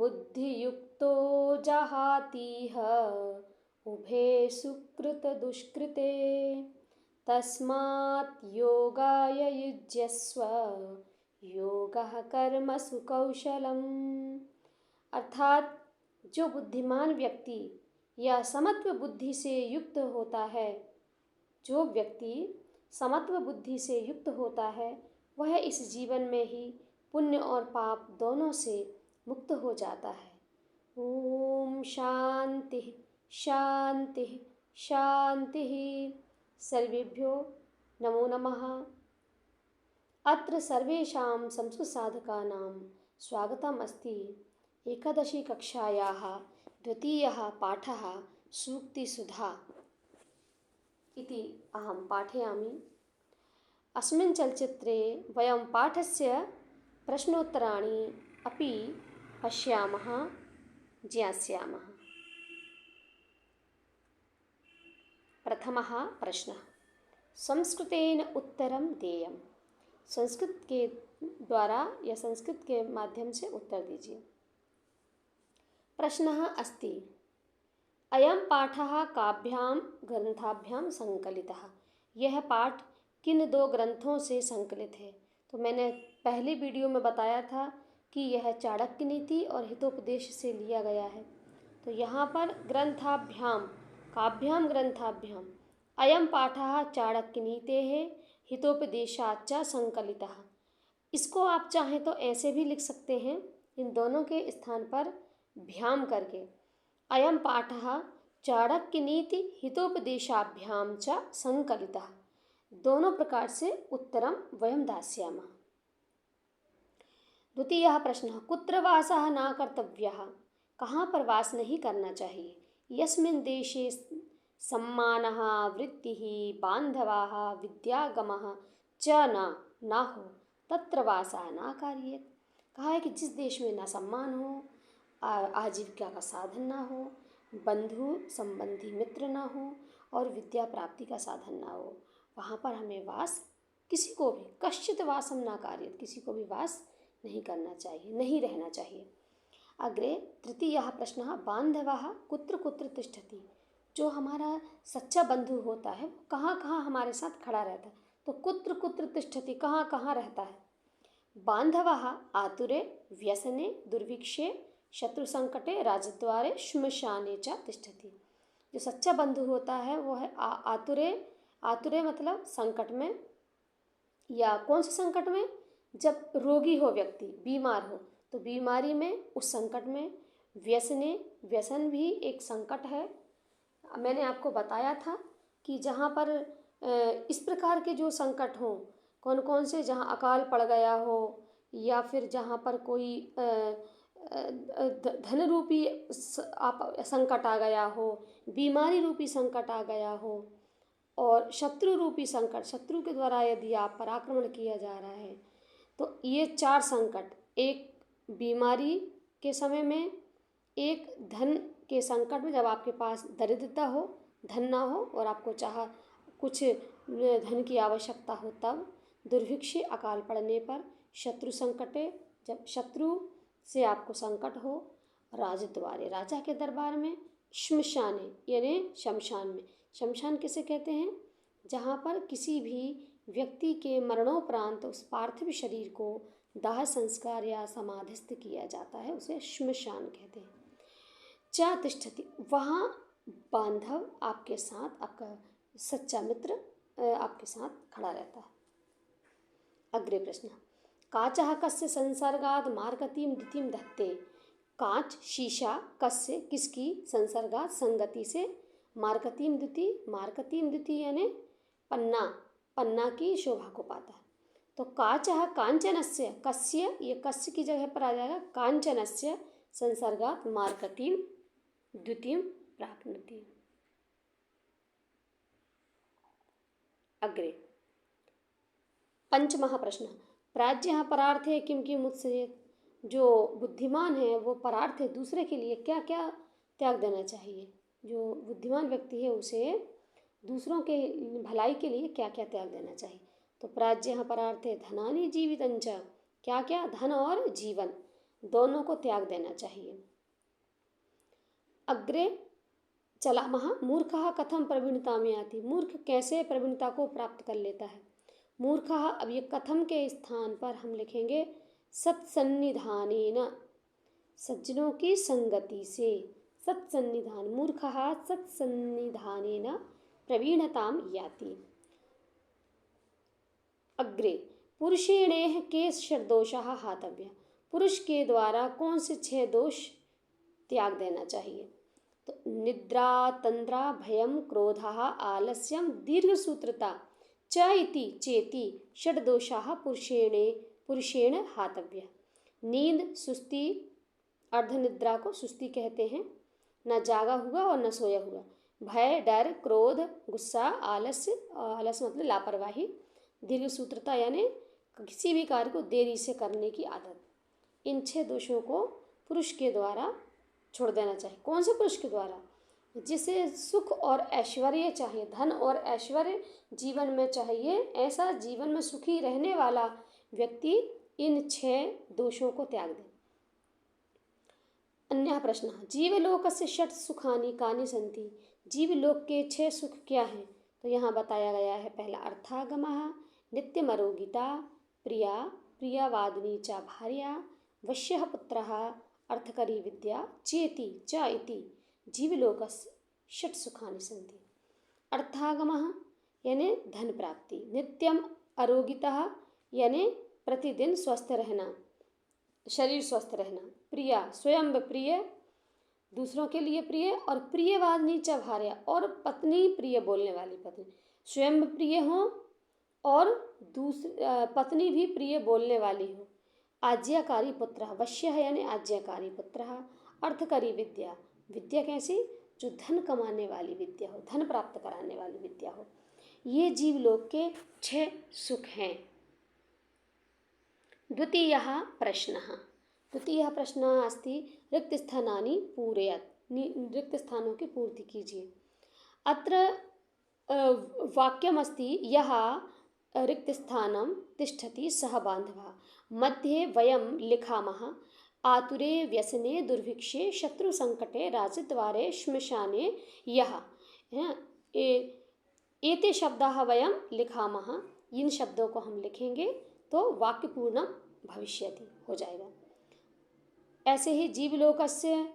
बुद्धियुक्तो जहातीह उभे सुकृतदुष्कृते तस्मात् योगाय युज्यस्व योगः कर्मसु कौशलम्। अर्थात जो बुद्धिमान व्यक्ति या समत्व बुद्धि से युक्त होता है, जो व्यक्ति समत्व बुद्धि से युक्त होता है वह इस जीवन में ही पुण्य और पाप दोनों से मुक्त हो जाता है। ओम शांति शांति शांति। सर्वेभ्यो नमो नमः। अत्र सर्वेषां संस्कृतसाधकानां स्वागतम् अस्ति। एकादशी कक्षायाः द्वितीयः पाठः सूक्तिसुधा इति अहं पाठयामि। अस्मिन् चलच्चित्रे वयं पाठस्य प्रश्नोत्तराणि अपि पश्यामः, ज्ञास्यामः। प्रथमः प्रश्नः, संस्कृतेन उत्तरं देयम्। संस्कृत के द्वारा या संस्कृत के माध्यम से उत्तर दीजिए। प्रश्नः अस्ति, अयं पाठः काभ्यां ग्रंथाभ्यां संकलितः। यह पाठ किन दो ग्रंथों से संकलित है? तो मैंने पहली वीडियो में बताया था कि यह चाणक्य नीति और हितोपदेश से लिया गया है। तो यहाँ पर ग्रंथाभ्यां, काभ्यां ग्रंथाभ्यां, अयं पाठः चाणक्य नीतेः हितोपदेशाच्च संकलितः। इसको आप चाहें तो ऐसे भी लिख सकते हैं, इन दोनों के स्थान पर भ्याम करके, अयं पाठः चाणक्य नीति हितोपदेशाभ्यां च संकलितः। दोनों प्रकार से उत्तरं वयं दास्यामः। द्वितीयः प्रश्नः, कुत्र वासः न कर्तव्यः? कहाँ पर वास नहीं करना चाहिए? यस्मिन् देशे सम्मानः वृत्तिः बान्धवाः विद्यागमः च न हो तत्र वासः न कार्येत। कहा है कि जिस देश में न सम्मान हो, आजीविका का साधन ना हो, बंधु संबंधी मित्र ना हो और विद्या प्राप्ति का साधन ना हो, वहाँ पर हमें वास, किसी को भी कश्चित वासम ना कार्येत, किसी को भी वास नहीं करना चाहिए, नहीं रहना चाहिए। अग्रे तृतीयः प्रश्नः, बान्धवः कुत्र कुत्र तिष्ठति? जो हमारा सच्चा बंधु होता है वो कहाँ कहाँ हमारे साथ खड़ा रहता है? तो कुत्र कुत्र तिष्ठति, कहाँ कहाँ रहता है? बान्धवः आतुरे व्यसने दुर्भिक्षे शत्रु संकटे राजद्वारे श्मशाने च तिष्ठति। जो सच्चा बंधु होता है वो है आतुरे। आतुरे मतलब संकट में, या कौन से संकट में? जब रोगी हो व्यक्ति, बीमार हो, तो बीमारी में, उस संकट में। व्यसने, व्यसन भी एक संकट है। मैंने आपको बताया था कि जहाँ पर इस प्रकार के जो संकट हों, कौन कौन से, जहाँ अकाल पड़ गया हो, या फिर जहाँ पर कोई धन रूपी संकट आ गया हो, बीमारी रूपी संकट आ गया हो, और शत्रु रूपी संकट, शत्रु के द्वारा यदि आप पर आक्रमण किया जा रहा है, तो ये चार संकट, एक बीमारी के समय में, एक धन के संकट में, जब आपके पास दरिद्रता हो, धन ना हो और आपको कुछ धन की आवश्यकता हो तब, दुर्भिक्षे अकाल पड़ने पर, शत्रु संकटे, जब शत्रु से आपको संकट हो, राजद्वारे राजा के दरबार में, श्मशाने यानी शमशान में। शमशान किसे कहते हैं? जहाँ पर किसी भी व्यक्ति के मरणोपरांत उस पार्थिव शरीर को दाह संस्कार या समाधिस्थ किया जाता है, उसे श्मशान कहते हैं। च तिष्ठति, वहाँ बांधव आपके साथ, आपका सच्चा मित्र आपके साथ खड़ा रहता है। अग्रे प्रश्न, काचः कस्य संसर्गाद मार्गतिम द्युतिम धत्ते? कांच, शीशा, कस्य किसकी, संसर्गाद संगति से, मार्गतिम द्युति, मार्गतिम द्युति यानी पन्ना, पन्ना की शोभा को पाता है। तो काचः कांचनस्य, कस्य, ये कस्य की जगह पर आ जाएगा, कांचनस्य संसर्गात मार्गतिम द्युतिम प्राप्नोति। अग्रे पंचमः प्रश्न, प्राज्ञः परार्थे किं किम उत्सजेत? जो बुद्धिमान है वो परार्थ, दूसरे के लिए क्या क्या त्याग देना चाहिए? जो बुद्धिमान व्यक्ति है उसे दूसरों के भलाई के लिए क्या क्या त्याग देना चाहिए? तो प्राज्ञः परार्थे धनानि जीवितंच, क्या क्या? धन और जीवन। दोनों को त्याग देना चाहिए। अग्रे चलामः मूर्खः कथम प्रवीणताम याति, मूर्ख कैसे प्रवीणता को प्राप्त कर लेता है। मूर्खः, अब ये कथम के स्थान पर हम लिखेंगे सत्सन्निधानेन, सज्जनों की संगति से। सत्सन्निधान, मूर्खः सत्सन्निधानेन प्रवीणताम याति। अग्रे पुरुषेणेह के षड्दोषाः हातव्य, पुरुष के द्वारा कौन से 6 दोष त्याग देना चाहिए। तो निद्रा, तंद्रा, भयम, क्रोधः, आलस्यम, दीर्घसूत्रता च इति चेति षड्दोषाः पुरुषेण हातव्य। नींद, सुस्ती, अर्धनिद्रा को सुस्ती कहते हैं, न जागा हुआ और न सोया हुआ। भय, डर, क्रोध, गुस्सा, आलस्य, आलस्य मतलब लापरवाही, दीर्घसूत्रता यानी किसी भी कार्य को देरी से करने की आदत। इन 6 दोषों को पुरुष के द्वारा छोड़ देना चाहिए। कौन से पुरुष के द्वारा? जिसे सुख और ऐश्वर्य चाहिए, धन और ऐश्वर्य जीवन में चाहिए, ऐसा जीवन में सुखी रहने वाला व्यक्ति इन 6 दोषों को त्याग दे। अन्यः प्रश्नः जीवलोकस्य षट् सुखानि कानि सन्ति, जीवलोक के 6 सुख क्या हैं। तो यहाँ बताया गया है, पहला अर्थागमः, नित्यमरोगिता, प्रिया, प्रियवादिनी च भार्या, वश्यः पुत्रः, अर्थकरी विद्या, चेति च इति जीवलोकस्य षट् सुखानि सन्ति। अर्थागमः यानी धन प्राप्ति, नित्यम अरोगितः यानी प्रतिदिन स्वस्थ रहना, शरीर स्वस्थ रहना, प्रिया स्वयं प्रिय, दूसरों के लिए प्रिय, और प्रियवादिनी च भार्या और पत्नी, प्रिय बोलने वाली पत्नी, स्वयं प्रिय हो और पत्नी भी प्रिय बोलने वाली हो। आज्ञाकारी पुत्र, वश्य है यानी आज्ञाकारी पुत्र, अर्थकरी विद्या, विद्या कैसी, जो धन कमाने वाली विद्या हो, धन प्राप्त कराने वाली विद्या हो। ये जीवलोक के 6 सुख हैं। द्वितीयः प्रश्नः, द्वितीयः प्रश्नः अस्ति रिक्तस्थानानि पूरयत्, रिक्तस्थानों की पूर्ति कीजिए। अत्र वाक्यमस्ति यः रिक्तस्थानं तिष्ठति सः बान्धवः, मध्ये वयं लिखामः आतुरे, व्यसने, दुर्भिक्षे, शत्रुसंकटे, राजद्वारे, श्मशाने यः, एते शब्दाः वयं लिखामः, इन शब्दों को हम लिखेंगे तो वाक्य पूर्णं भविष्यति, हो जाएगा। ऐसे ही जीवलोकस्य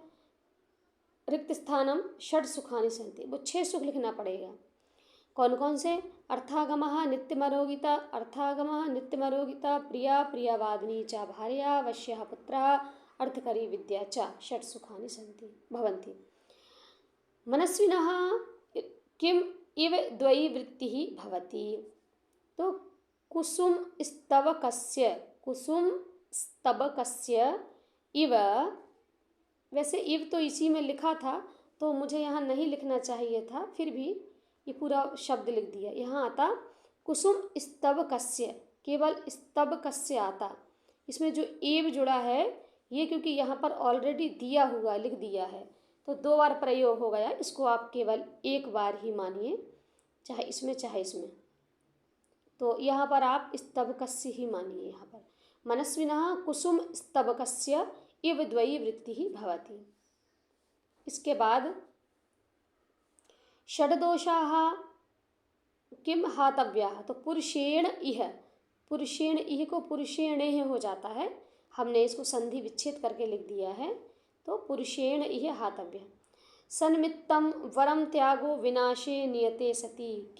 रिक्तस्थानं षड् सुखानि सन्ति, वो 6 सुख लिखना पड़ेगा। कौन कौन से? अर्थागमः, नित्यमरोगिता, अर्थागमः, नित्यमरोगिता, प्रिया, प्रियवादिनी च भार्या, वश्यः पुत्रः, अर्थकरी विद्या च षट् सुखानि सन्ति भवन्ति। मनस्विनः किम इव द्वयी वृत्तिः भवति। तो कुसुम स्तबकस्य इव, वैसे इव तो इसी में लिखा था तो मुझे यहाँ नहीं लिखना चाहिए था, फिर भी ये पूरा शब्द लिख दिया। यहाँ आता कुसुम स्तबकस्य, केवल स्तबकस्य आता, इसमें जो एव जुड़ा है ये क्योंकि यहाँ पर ऑलरेडी दिया हुआ लिख दिया है तो 2 बार प्रयोग हो गया, इसको आप केवल 1 बार ही मानिए, चाहे इसमें चाहे इसमें। तो यहाँ पर आप स्तबकस्य ही मानिए। यहाँ पर मनस्विनः कुसुम स्तबकस्य इव द्वयी वृत्तिः भवति। इसके बाद षड्दोषाः किम हातव्याः, तो पुरुषेण इह, पुरुषेण इह को पुरुषेणेह हो जाता है, हमने इसको संधि विच्छेद करके लिख दिया है, तो पुरुषेण इह हातव्य। सन्मित्तम वरम त्यागो विनाशे नियते सति,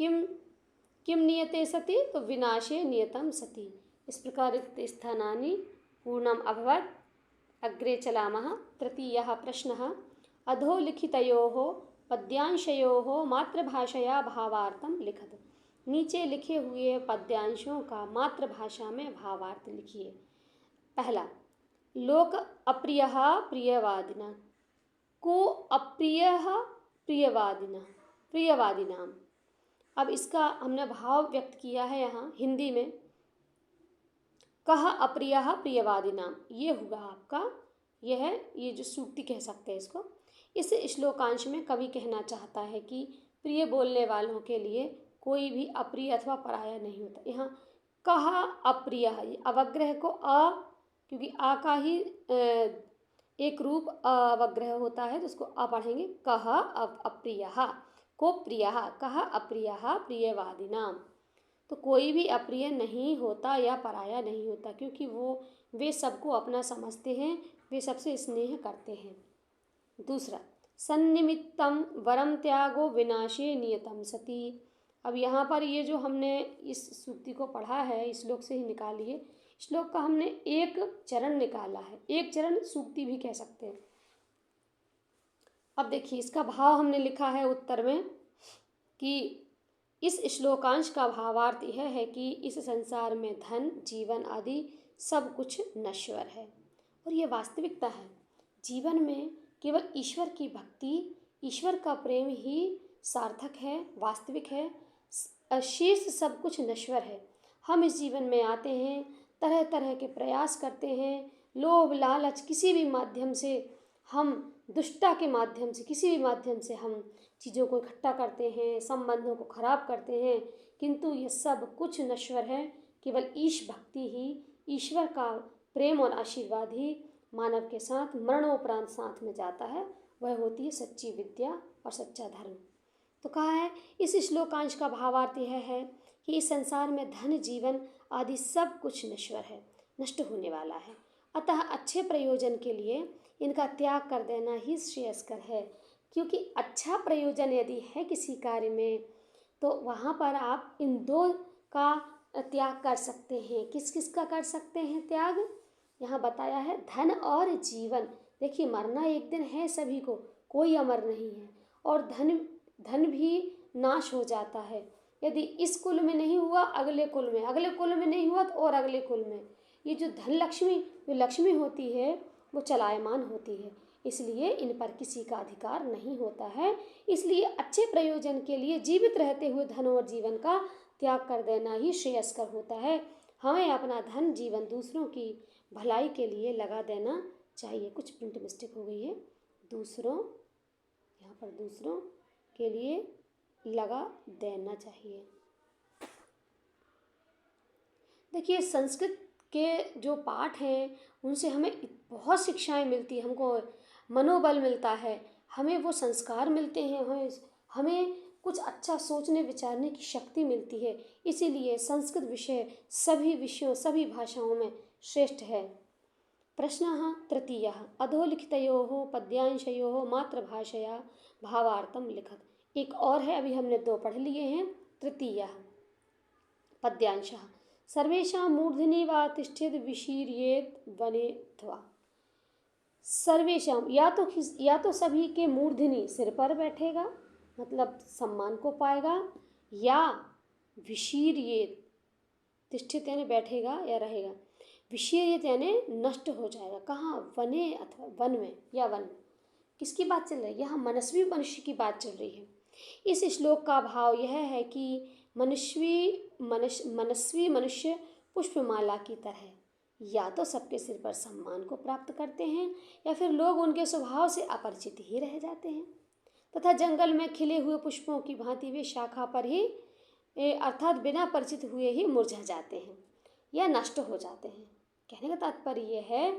किम नियते सति, तो विनाशे नियतम सति। इस प्रकार रिक्त स्थानानि पूर्णम अभवत्। अग्रे चलामः। तृतीयः प्रश्नः अधोलिखितयोः पद्यांशयोः मातृभाषया भावार्थं लिखत। नीचे लिखे हुए पद्यांशों का मातृभाषा में भावार्थ लिखिए। पहला, लोक अप्रियः प्रियवादिना, को अप्रियः प्रियवादिनाम। अब इसका हमने भाव व्यक्त किया है यहाँ हिंदी में, कह अप्रियः प्रियवादिनाम, ये हुआ आपका, यह है ये जो सूक्ति कह सकते हैं इसको। इस श्लोकांश में कवि कहना चाहता है कि प्रिय बोलने वालों के लिए कोई भी अप्रिय अथवा पराया नहीं होता। यहाँ कह अप्रिय, अवग्रह को अ क्योंकि आ का ही एक रूप अवग्रह होता है, तो उसको अ पढ़ेंगे। कह अप्रियः, को प्रियः, कह अप्रियः प्रियवादिनाम। तो कोई भी अप्रिय नहीं होता या पराया नहीं होता, क्योंकि वे सबको अपना समझते हैं, वे सबसे स्नेह करते हैं। दूसरा, सन्निमित्तम वरम त्यागो विनाशे नियतम सती। अब यहाँ पर ये जो हमने इस सूक्ति को पढ़ा है, इस श्लोक से ही निकालिए। श्लोक का हमने एक चरण निकाला है, एक चरण सूक्ति भी कह सकते हैं। अब देखिए, इसका भाव हमने लिखा है उत्तर में कि इस श्लोकांश का भावार्थ यह है कि इस संसार में धन, जीवन आदि सब कुछ नश्वर है, और ये वास्तविकता है। जीवन में केवल ईश्वर की भक्ति, ईश्वर का प्रेम ही सार्थक है, वास्तविक है। शेष सब कुछ नश्वर है। हम इस जीवन में आते हैं, तरह तरह के प्रयास करते हैं, लोभ लालच किसी भी माध्यम से, हम दुष्टता के माध्यम से, किसी भी माध्यम से हम चीज़ों को इकट्ठा करते हैं, संबंधों को खराब करते हैं, किंतु ये सब कुछ नश्वर है। केवल ईश भक्ति ही, ईश्वर का प्रेम और आशीर्वाद ही मानव के साथ मरणोपरांत साथ में जाता है। वह होती है सच्ची विद्या और सच्चा धर्म। तो कहा है, इस श्लोकांश का भावार्थ यह है कि इस संसार में धन, जीवन आदि सब कुछ नश्वर है, नष्ट होने वाला है। अतः अच्छे प्रयोजन के लिए इनका त्याग कर देना ही श्रेयस्कर है। क्योंकि अच्छा प्रयोजन यदि है किसी कार्य में, तो वहाँ पर आप इन दो का त्याग कर सकते हैं। किस किस का कर सकते हैं त्याग? यहाँ बताया है धन और जीवन। देखिए, मरना एक दिन है सभी को, कोई अमर नहीं है। और धन भी नाश हो जाता है। यदि इस कुल में नहीं हुआ, अगले कुल में, अगले कुल में नहीं हुआ तो और अगले कुल में। ये जो धन लक्ष्मी, जो लक्ष्मी होती है, वो चलायमान होती है, इसलिए इन पर किसी का अधिकार नहीं होता है। इसलिए अच्छे प्रयोजन के लिए जीवित रहते हुए धन और जीवन का त्याग कर देना ही श्रेयस्कर होता है। हमें अपना धन, जीवन दूसरों की भलाई के लिए लगा देना चाहिए। कुछ प्रिंट मिस्टेक हो गई है, दूसरों, यहाँ पर दूसरों के लिए लगा देना चाहिए। देखिए, संस्कृत के जो पाठ हैं उनसे हमें बहुत शिक्षाएं मिलती, हमको मनोबल मिलता है, हमें वो संस्कार मिलते हैं, हमें कुछ अच्छा सोचने विचारने की शक्ति मिलती है। इसीलिए संस्कृत विषय सभी विषयों, सभी भाषाओं में श्रेष्ठ है। प्रश्नः तृतीयः, अधोलिखितयोः पद्यांशयोः मातृभाषया भावार्थं लिखत। एक और है, अभी हमने दो पढ़ लिए हैं। तृतीयः पद्यांशः, सर्वेषां मूर्धनि वा तिष्ठेत् विशीर्येत् वनेत्वा। सर्वेषां, या तो सभी के मूर्धनि, सिर पर बैठेगा, मतलब सम्मान को पाएगा, या विशीर्येत्, तिष्ठित यानी बैठेगा या रहेगा, विशीर्येत् यानी नष्ट हो जाएगा। कहाँ? वने, अथवा वन में, या वन। किसकी बात चल रही है? यहाँ मनस्वी मनुष्य की बात चल रही है। इस श्लोक का भाव यह है कि मनस्वी मनुष्य पुष्पमाला की तरह या तो सबके सिर पर सम्मान को प्राप्त करते हैं, या फिर लोग उनके स्वभाव से अपरिचित ही रह जाते हैं, तथा जंगल में खिले हुए पुष्पों की भांति वे शाखा पर ही, अर्थात बिना परिचित हुए ही मुरझा जाते हैं या नष्ट हो जाते हैं। कहने का तात्पर्य यह है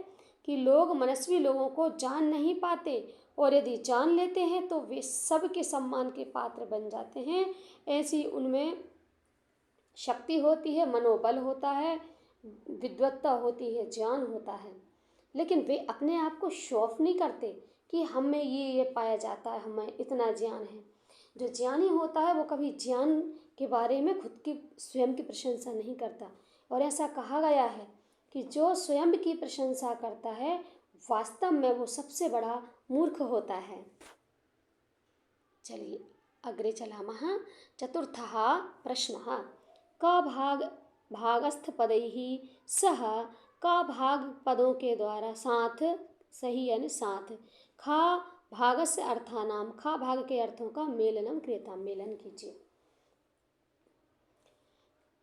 कि लोग मनस्वी लोगों को जान नहीं पाते, और यदि जान लेते हैं तो वे सबके सम्मान के पात्र बन जाते हैं। ऐसी उनमें शक्ति होती है, मनोबल होता है, विद्वत्ता होती है, ज्ञान होता है। लेकिन वे अपने आप को शो ऑफ नहीं करते कि हमें ये पाया जाता है, हमें इतना ज्ञान है। जो ज्ञानी होता है वो कभी ज्ञान के बारे में खुद की स्वयं की प्रशंसा नहीं करता। और ऐसा कहा गया है कि जो स्वयं की प्रशंसा करता है वास्तव में वो सबसे बड़ा मूर्ख होता है। चलिए अग्रे चलामः। चतुर्थः प्रश्नः, क भागस्थ पदैः सह क भाग पदों के द्वारा साथ, सही यानी साथ, खा भागस्य अर्थानां, खा भाग के अर्थों का मेलनम क्रियता, मेलन कीजिए।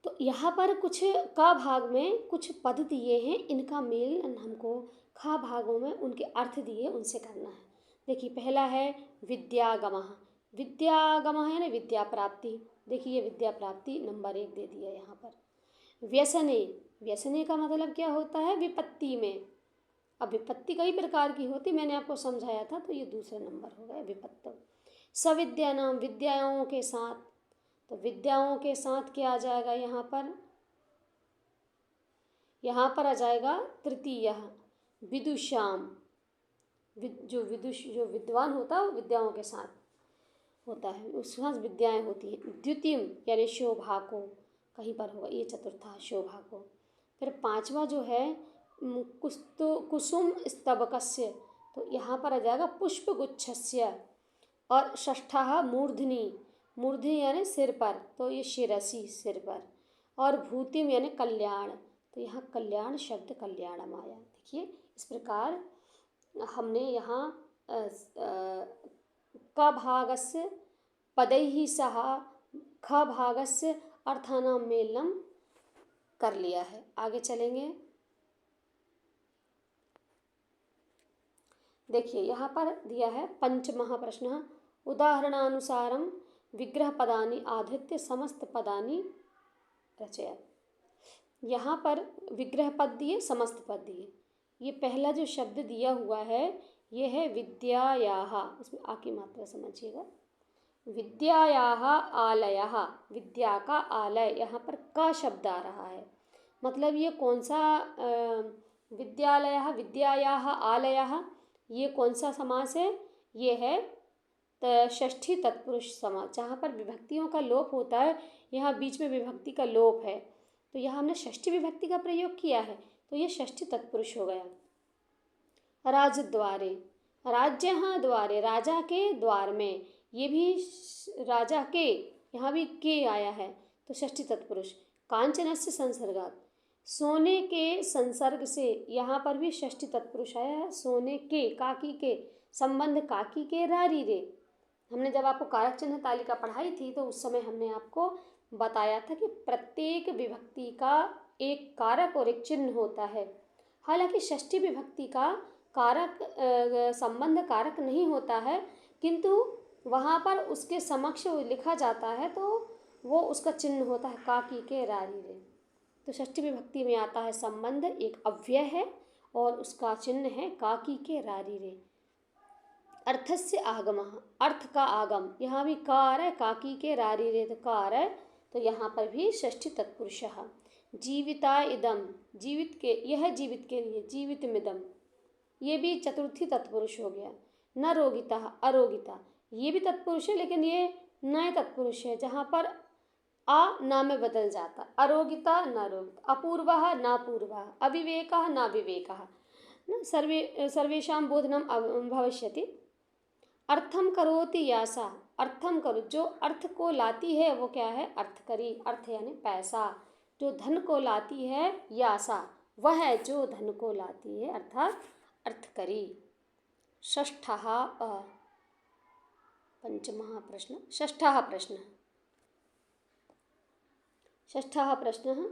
तो यहाँ पर कुछ का भाग में कुछ पद दिए हैं, इनका मेल हमको खा भागों में उनके अर्थ दिए उनसे करना है। देखिए, पहला है विद्यागमः। विद्यागमः यानी विद्या प्राप्ति। देखिए, विद्या प्राप्ति नंबर 1 दे दिया यहाँ पर। व्यसने, व्यसने का मतलब क्या होता है? विपत्ति में। अब विपत्ति कई प्रकार की होती, मैंने आपको समझाया था, तो ये दूसरा नंबर हो गया विपत्त। सविद्या नाम, विद्याओं के साथ, तो विद्याओं के साथ क्या आ जाएगा यहाँ पर? यहाँ पर आ जाएगा तृतीय विदुषाम। जो विद्वान होता है वो विद्याओं के साथ होता है, उसके साथ विद्याएं होती हैं। द्वितीय यानी शोभा को, कहीं पर होगा, ये चतुर्था शोभा को। फिर पांचवा जो है कुसुम स्तबकस्य, तो यहाँ पर आ जाएगा पुष्पगुच्छस्य। और षष्ठा मूर्धनि, मूर्धनि यानी सिर पर, तो ये शिरसी, सिर पर। और भूतिम यानी कल्याण, तो यहाँ कल्याण शब्द कल्याणम आया। देखिए इस प्रकार हमने यहाँ क भागस्य पदैहि सह ख भागस्य अर्थानां मेलनम कर लिया है। आगे चलेंगे। देखिए यहाँ पर दिया है पंचमः प्रश्न, उदाहरणानुसारम विग्रह पदानि आधृत्य समस्त पदानि रचयत। यहाँ पर विग्रह पद दिए, समस्त पद दिए। ये पहला जो शब्द दिया हुआ है ये है विद्यायाः, इसमें आ की मात्रा समझिएगा। विद्यायाः आलयः, विद्या का आलय, यहाँ पर का शब्द आ रहा है, मतलब ये कौन सा विद्यालयः विद्यायाः आलयः, ये कौन सा समास है? ये है षष्ठी तत्पुरुष समास, जहाँ पर विभक्तियों का लोप होता है, यहाँ बीच में विभक्ति का लोप है, तो यहाँ हमने षष्ठी विभक्ति का प्रयोग किया है, तो ये षष्ठी तत्पुरुष हो गया। राजद्वारे, राज्य हाँ द्वारे, राजा के द्वार में, ये भी राजा के, यहाँ भी के आया है, तो षष्ठी तत्पुरुष। कांचनस्य संसर्गात, सोने के संसर्ग से, यहाँ पर भी षष्ठी तत्पुरुष आया है। सोने के, काकी के, संबंध काकी के रारी रे। हमने जब आपको कारक चिन्ह तालिका पढ़ाई थी तो उस समय हमने आपको बताया था कि प्रत्येक विभक्ति का एक कारक और एक चिन्ह होता है। हालांकि षष्ठी विभक्ति का कारक संबंध कारक नहीं होता है, किंतु वहाँ पर उसके समक्ष लिखा जाता है तो वो उसका चिन्ह होता है काकी के रारी रे। तो षष्ठी विभक्ति में आता है संबंध, एक अव्यय है और उसका चिन्ह है काकी के रारी रे। अर्थस्य आगमः, अर्थ का आगम, यहाँ भी का आ रहा है, काकी के रारी रे तो का आ रहा है, तो यहाँ पर भी षष्ठी तत्पुरुषः। जीविता इदम, जीवित के, यह जीवित के लिए, जीवितमिदम, ये भी चतुर्थी तत्पुरुष हो गया। न रोगिता, अरोगिता, ये भी तत्पुरुष है, लेकिन ये नए तत्पुरुष है, जहाँ पर आ ना में बदल जाता। अरोगिता न रोगिता, अपूर्वः न पूर्वः, अविवेकः न विवेकः, न सर्वेषां बोधनम भविष्यति। अर्थम करोति यासा, अर्थम करो, जो अर्थ को लाती है वो क्या है? अर्थ करी, अर्थ यानी पैसा, जो धन को लाती है, यासा वह है जो धन को लाती है, अर्थात अर्थ करी। षष्ठः पंचमः प्रश्न, षष्ठः प्रश्न, षष्ठः प्रश्नः,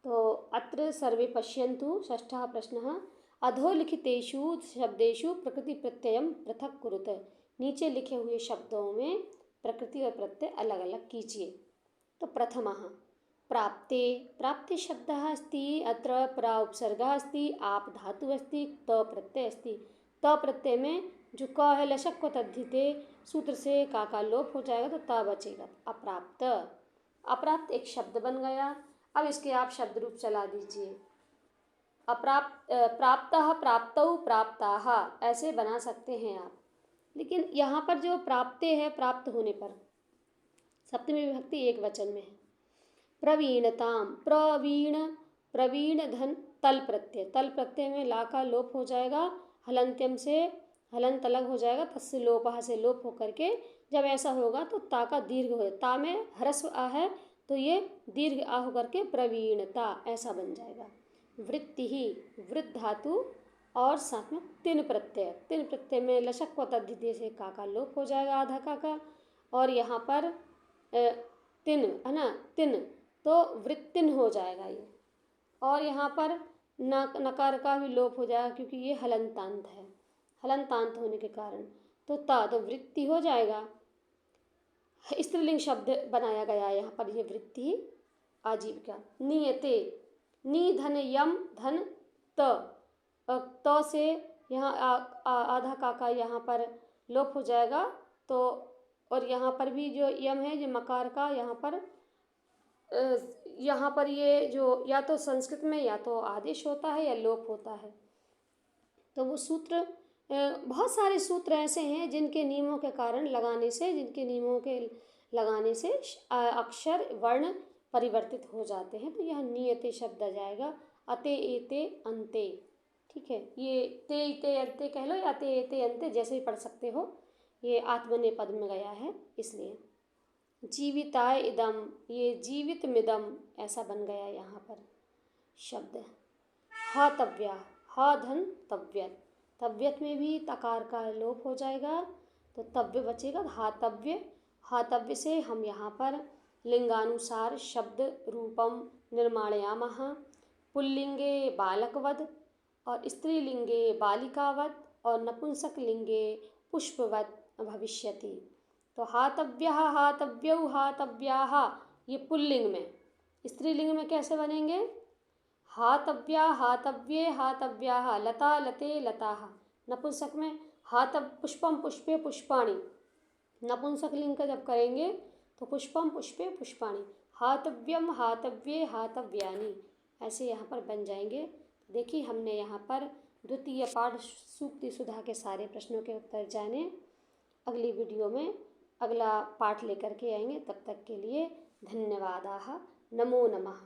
तो अत्र सर्वे पश्यन्तु। षष्ठः प्रश्नः, अधोलिखितेषु शब्देषु प्रकृति प्रत्ययम पृथक कुरुत, नीचे लिखे हुए शब्दों में प्रकृति और प्रत्यय अलग अलग कीजिए। तो प्रथमः प्राप्ते, प्राप्ति शब्दः अस्ति, अत्र प्रा उपसर्गः अस्ति, आप धातु अस्ति, त प्रत्यय अस्ति। त प्रत्यय में जो क है लशक को तद्धिते, सूत्र से का लोप हो जाएगा तो ता बचेगा। अप्राप्त, अप्राप्त एक शब्द बन गया। अब इसके आप शब्द रूप चला दीजिए। अप्राप्त, प्राप्तः, प्राप्तौ, प्राप्ताः, ऐसे बना सकते हैं आप, लेकिन यहाँ पर जो प्राप्ते है, प्राप्त होने पर सप्तमी विभक्ति एक वचन में है। प्रवीणताम, प्रवीण, प्रवीण धन तल प्रत्यय, तल प्रत्यय में ला का लोप हो जाएगा, हलंत्यम से हलंत अलग हो जाएगा, तस्य लोपः से लोप होकर के जब ऐसा होगा तो ता का दीर्घ हो जाए, ता में ह्रस्व आ है तो ये दीर्घ आ होकर के प्रवीणता ऐसा बन जाएगा। वृत्ति ही, वृत्त धातु और साथ में तिन प्रत्यय, तिन प्रत्यय में लशक व तद्धिते से का लोप हो जाएगा, आधा का, और यहाँ पर तिन है ना, तिन, तो वृत्तिन हो जाएगा ये, और यहाँ पर नकार का भी लोप हो जाएगा क्योंकि ये हलंतांत है, हलंतांत होने के कारण, तो ता तो वृत्ति हो जाएगा। स्त्रीलिंग शब्द बनाया गया है यहाँ पर, ये वृत्ति आजीविका। नियते, नी धन यम धन त, त से यहाँ आधा काका यहाँ पर लोप हो जाएगा। तो और यहाँ पर भी जो यम है, जो मकार का यहाँ पर ये जो या तो संस्कृत में या तो आदेश होता है या लोप होता है। तो वो सूत्र, बहुत सारे सूत्र ऐसे हैं जिनके नियमों के कारण लगाने से, अक्षर वर्ण परिवर्तित हो जाते हैं। तो यह नियते शब्द आ जाएगा, अते एते अंते। ठीक है, ये ते इते अंते कह लो या ते एते अंते, जैसे ही पढ़ सकते हो। ये आत्मनेपद में गया है इसलिए। जीविताय इदम, ये जीवित मिदम ऐसा बन गया यहाँ पर शब्द। हातव्या, हा धन तव्यत, तव्यत में भी तकार का लोप हो जाएगा तो तव्य बचेगा। हातव्य, हातव्य से हम यहाँ पर लिंगानुसार शब्द रूपम निर्माणयामः। पुल्लिंगे बालकवद और स्त्रीलिंगे बालिकावत और नपुंसक लिंगे पुष्पवत भविष्यति। तो हातव्यः, हातव्यौ, हातव्याः ये पुल्लिंग में, स्त्रीलिंग में कैसे बनेंगे? हातव्या, हातव्ये, हातव्याः, लता लते लताः। नपुंसक में पुष्पम पुष्पे पुष्पाणि, नपुंसक लिंग का जब करेंगे तो पुष्पम पुष्पे पुष्पाणि, हातव्यम हातव्ये हातव्यानि, ऐसे यहाँ पर बन जाएंगे। देखिए हमने यहाँ पर द्वितीय पाठ सूक्ति सुधा के सारे प्रश्नों के उत्तर जाने। अगली वीडियो में अगला पाठ लेकर के आएंगे। तब तक के लिए धन्यवादाः। नमो नमः।